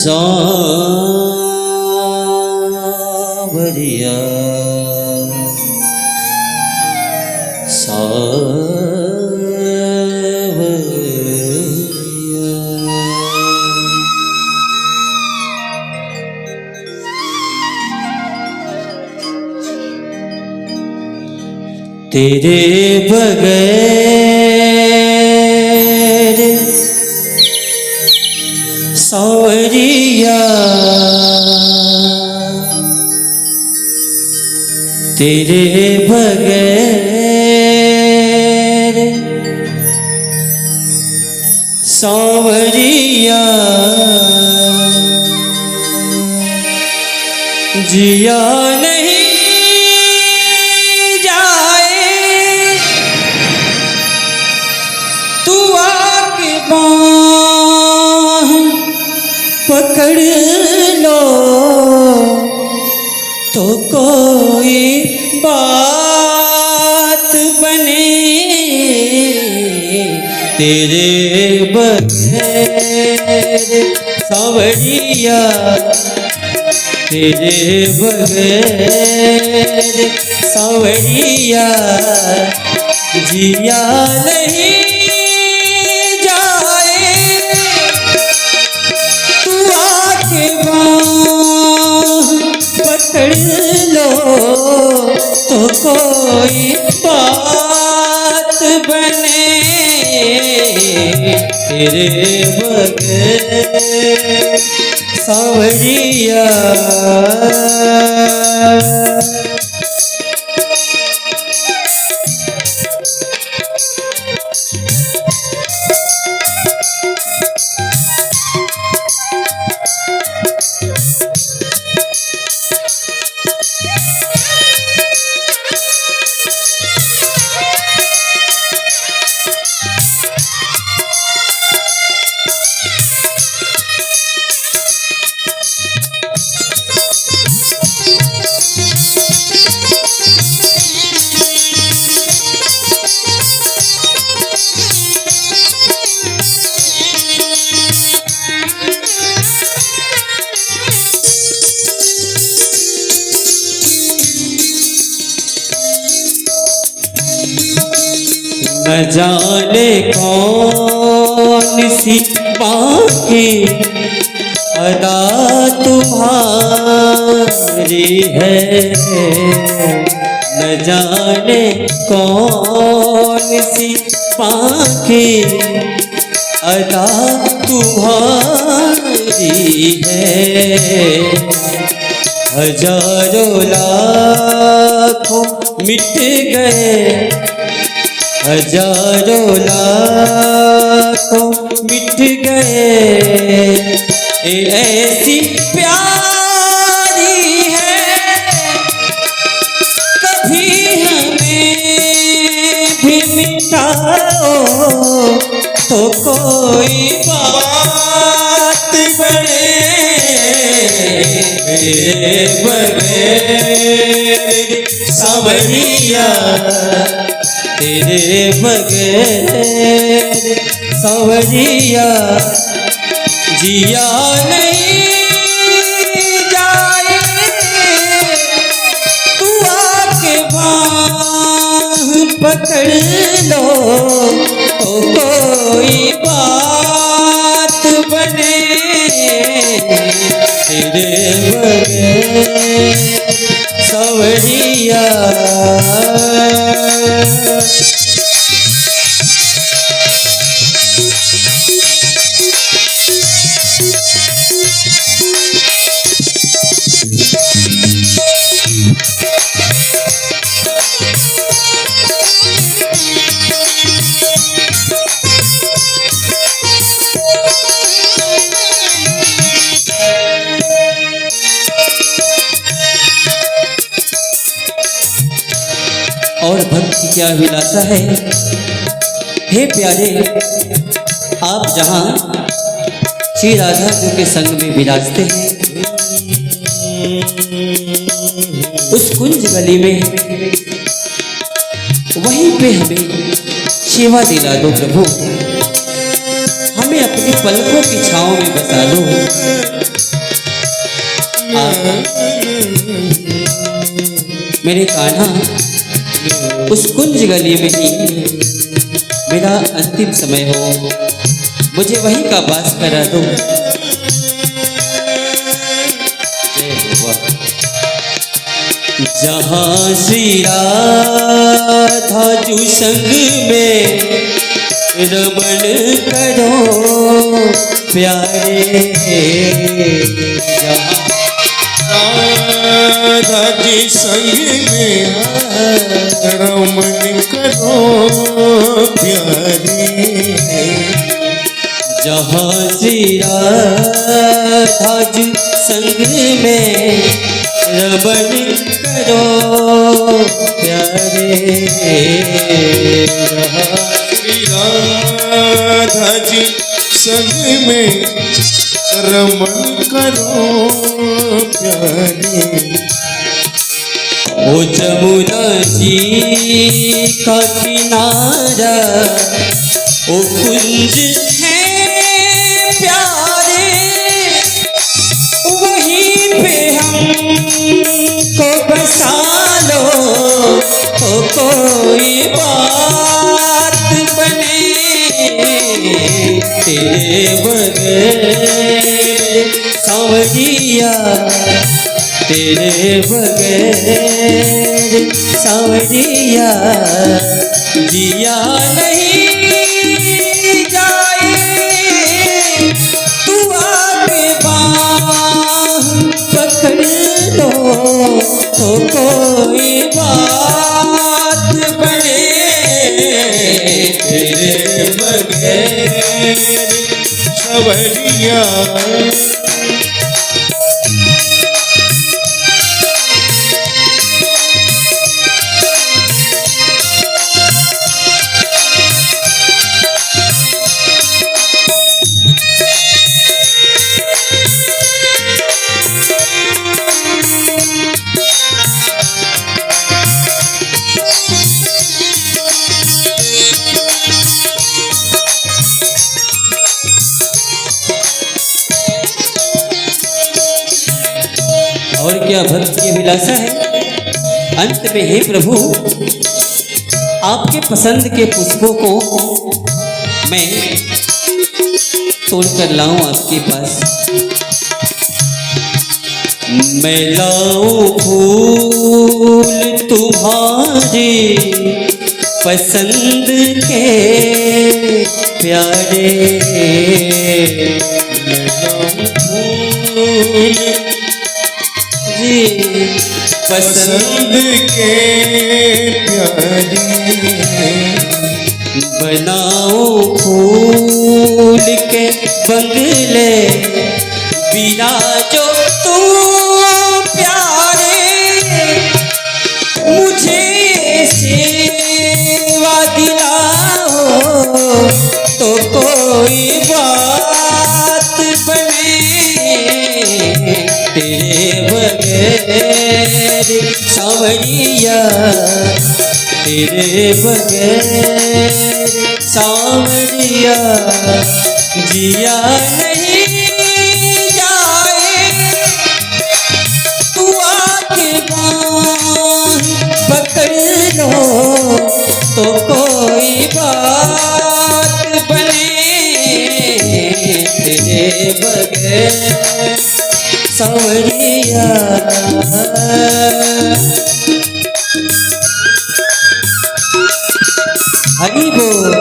सांवरिया सांवरिया तेरे बगैर सांवरिया तेरे बगैर सांवरिया जिया नहीं जाए तू आके बाँह पकड़ लो तो कोई बात बने तेरे बगैर सांवरिया तेरे बगैर सांवरिया जिया नहीं जाए तू आके बाँह पकड़ लो तो कोई बात बने तेरे बगैर सांवरिया न जाने कौन सी बाकी अदा तुम्हारी है न जाने कौन सी बाकी अदा तुम्हारी है हजारों लाखों मिट गए हजारों लाखों मिट गए ऐसी प्यारी है कभी हमें भी मिटाओ तो कोई बात बने मेरे बगैर सांवरिया तेरे बगैर सांवरिया जिया नहीं जाए तू आके बाँह पकड़ लो तो कोई बात बने तेरे बगैर सांवरिया और भक्ति क्या अभिलाषा है। हे प्यारे, आप जहाँ श्री राधा जी के संग में विराजते हैं, उस कुंज गली में वहीं पे हमें सेवा दिला दो प्रभु, हमें अपनी पलकों की छांव में बसा लो। मेरे कान्हा उस कुंज गली में ही मेरा अंतिम समय हो, मुझे वहीं का वास करा दो। जहाँ श्री राधा जू संग में रमण करो प्यारे, जहाँ राधा जी संग में रमण करो प्यारे, जहाँ श्री राधा जी संग में रमण करो प्यारे, श्री राधा जी संग में रमण करो प्यारे। ओ जमुना जी का किनारा ओ कुंज है प्यारे, वहीं पे हमको बसा लो, ओ कोई बात बने तेरे बगैर सांवरिया, तेरे बगैर सांवरिया जिया नहीं जाए, तू आके बाँह पकड़ लो तो कोई बात बने तेरे बगैर सांवरिया। और क्या भक्ति की अभिलाषा है। अंत में हे प्रभु, आपके पसंद के पुष्पों को मैं तोड़कर लाऊं आपके पास। मैं लाऊं फूल तुम्हारे पसंद के प्यारे, मैं लाऊं फूल पसंद के प्यारे, बनाओ फूल के बंगले विराजो तू प्यारे, मुझे सेवा दिलाओ तो कोई बात बने तेरे बगैर सांवरिया, तेरे बगैर सांवरिया जिया नहीं जाए, तू आके बाँह पकड़ लो तो कोई बात बने तेरे बगैर सांवरिया। हरि बोल।